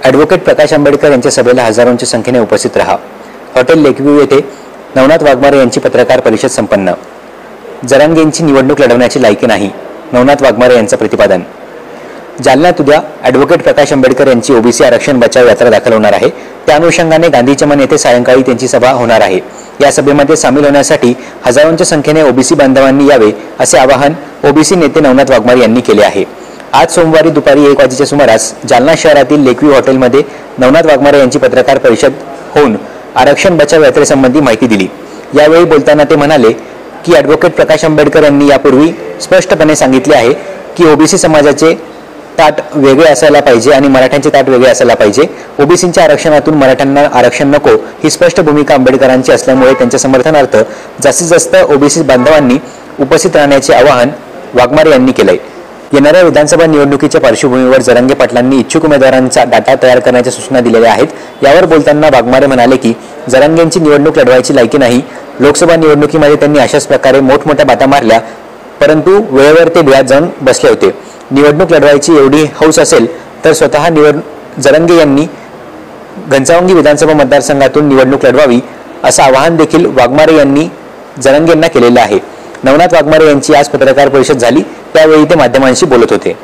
Advocate Prakash Ambedkar यांच्या सभेला हजारोंच्या संख्येने उपस्थित रहा. हॉटेल लेकव्ह्यू येथे नवनाथ वाघमारे यांची पत्रकार परिषद संपन्न. जरांगेंची निवडणूक लढवण्याची लायकी नाही, नवनाथ वाघमारे यांचं प्रतिपादन. जालन्यात उद्या ॲडव्होकेट प्रकाश आंबेडकर यांची ओबीसी आरक्षण बचाव यात्रा दाखल होणार आहे. त्या अनुषंगाने गांधी चमन येथे सायंकाळी त्यांची सभा होणार आहे. या सभेमध्ये सामील होण्यासाठी हजारोंच्या संख्येने ओबीसी बांधवांनी यावे असे आवाहन ओबीसी नेते नवनाथ वाघमारे यांनी केले आहे. आज सोमवारी दुपारी 1 वाजेच्या सुमारास जालना शहरातील लेकव्ह्यू हॉटेलमध्ये नवनाथ वाघमारे यांची पत्रकार परिषद होऊन आरक्षण बचाव यात्रेसंबंधी माहिती दिली. यावेळी बोलताना ते म्हणाले की ॲडव्होकेट प्रकाश आंबेडकर यांनी यापूर्वी स्पष्टपणे सांगितले आहे की ओबीसी समाजाचे ताट वेगळे असायला पाहिजे आणि मराठ्यांचे ताट वेगळे असायला पाहिजे. ओबीसींच्या आरक्षणातून मराठ्यांना आरक्षण नको ही स्पष्ट भूमिका आंबेडकरांची असल्यामुळे त्यांच्या समर्थनार्थ जास्तीत जास्त ओबीसी बांधवांनी उपस्थित राहण्याचे आवाहन वाघमारे यांनी केले. येणाऱ्या विधानसभा निवडणुकीच्या पार्श्वभूमीवर जरांगे पाटलांनी इच्छुक उमेदवारांचा डाटा तयार करण्याच्या सूचना दिलेल्या आहेत. यावर बोलताना वाघमारे म्हणाले की जरांगेंची निवडणूक लढवायची लायकी नाही. लोकसभा निवडणुकीमध्ये त्यांनी अशाच प्रकारे मोठमोठ्या बाता मारल्या, परंतु वेळेवर ते बिळात जाऊन बसले होते. निवडणूक लढवायची एवढी हौस असेल तर स्वतः जरांगे यांनी घनसावंगी विधानसभा मतदारसंघातून निवडणूक लढवावी असं आवाहन देखील वाघमारे यांनी जरांगेंना केलेलं आहे. नवनाथ वाघमारे यांची आज पत्रकार परिषद झाली, त्यावेळी ते माध्यमांशी बोलत होते.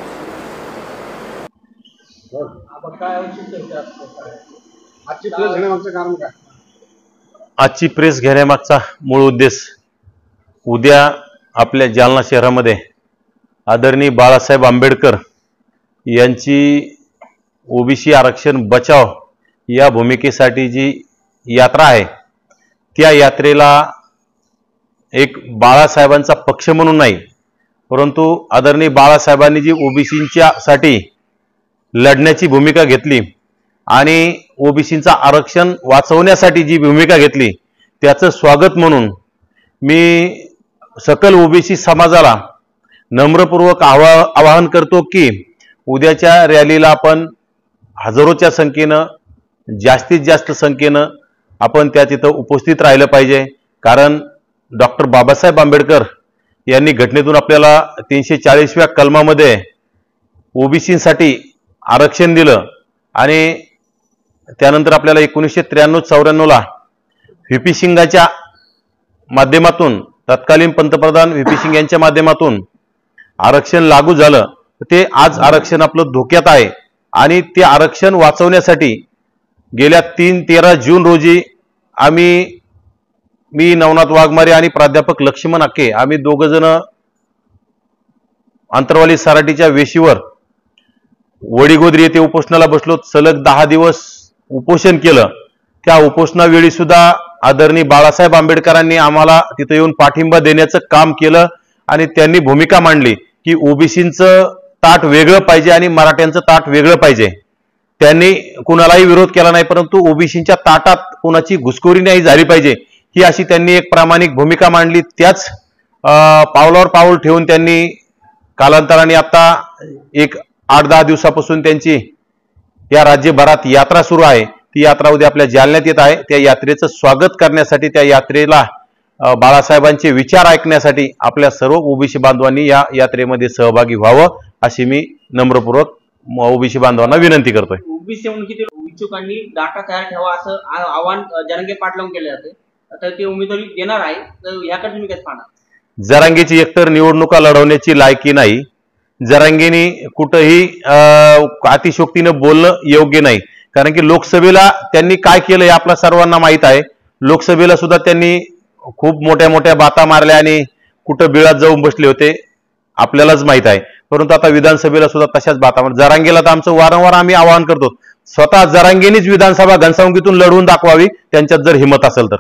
आजची प्रेस घेण्यामागचा मूळ उद्देश उद्या आपल्या जालना शहरामध्ये आदरणीय बाळासाहेब आंबेडकर यांची ओबीसी आरक्षण बचाव या भूमिकेसाठी जी यात्रा आहे त्या यात्रेला एक बाळासाहेबांचा पक्ष म्हणून नाही, परंतु आदरणीय बाळासाहेबांनी जी ओबीसींच्यासाठी लढण्याची भूमिका घेतली आणि ओबीसींचं आरक्षण वाचवण्यासाठी जी भूमिका घेतली त्याचं स्वागत म्हणून मी सकल ओबीसी समाजाला नम्रपूर्वक आवाहन करतो की उद्याच्या रॅलीला आपण हजारोच्या संख्येनं जास्तीत जास्त संख्येनं आपण त्या तिथं उपस्थित राहिलं पाहिजे. कारण डॉक्टर बाबासाहेब आंबेडकर यांनी घटनेतून आपल्याला 340व्या कलमामध्ये ओबीसींसाठी आरक्षण दिलं आणि त्यानंतर आपल्याला 1993-94ला व्हीपी सिंगाच्या माध्यमातून तत्कालीन पंतप्रधान व्हीपी सिंग यांच्या माध्यमातून आरक्षण लागू झालं. ते आज आरक्षण आपलं धोक्यात आहे आणि ते आरक्षण वाचवण्यासाठी गेल्या 13 जून रोजी मी नवनाथ वाघमारे आणि प्राध्यापक लक्ष्मण आके आम्ही दोघं जण अंतरवाली सराटीच्या वेशीवर वडीगोद्री येथे उपोषणाला बसलो. सलग 10 दिवस उपोषण केलं. त्या उपोषणावेळी सुद्धा आदरणीय बाळासाहेब आंबेडकरांनी आम्हाला तिथे येऊन पाठिंबा देण्याचं काम केलं आणि त्यांनी भूमिका मांडली की ओबीसींचं ताट वेगळं पाहिजे आणि मराठ्यांचं ताट वेगळं पाहिजे. त्यांनी कुणालाही विरोध केला नाही, परंतु ओबीसींच्या ताटात कुणाची घुसखोरी नाही झाली पाहिजे ही अशी त्यांनी एक प्रामाणिक भूमिका मांडली. त्याच पावलावर पाऊल ठेवून त्यांनी कालांतराने आता एक 8-10 दिवसापासून त्यांची या राज्यभरात यात्रा सुरू आहे. ती यात्रा उद्या आपल्या जालन्यात येत आहे. त्या यात्रेचं स्वागत करण्यासाठी, त्या यात्रेला बाळासाहेबांचे विचार ऐकण्यासाठी आपल्या सर्व ओबीसी बांधवांनी या यात्रेमध्ये सहभागी व्हावं अशी मी नम्रपूर्वक ओबीसी बांधवांना विनंती करतोय. ओबीसी इच्छुकांनी डाटा तयार ठेवा असं आवाहन जरांगे पाटलांनी केले जाते. तर ते उमेदवारी देणार आहे, तर याकडे तुम्ही काय पाहणार? जरांगेची एकतर निवडणुका लढवण्याची लायकी नाही. जरांगेनी कुठंही अतिशोक्तीनं बोलणं योग्य नाही. कारण की लोकसभेला त्यांनी काय केलं हे आपल्या सर्वांना माहीत आहे. लोकसभेला सुद्धा त्यांनी खूप मोठ्या मोठ्या बाता मारल्या आणि कुठं बिळात जाऊन बसले होते आपल्यालाच माहीत आहे. परंतु आता विधानसभेला सुद्धा तशाच बाता मार. जरांगेला तर आमचं वारंवार आम्ही आवाहन करतो, स्वतः जरांगेनीच विधानसभा घनसावंगीतून लढवून दाखवावी त्यांच्यात जर हिंमत असेल तर.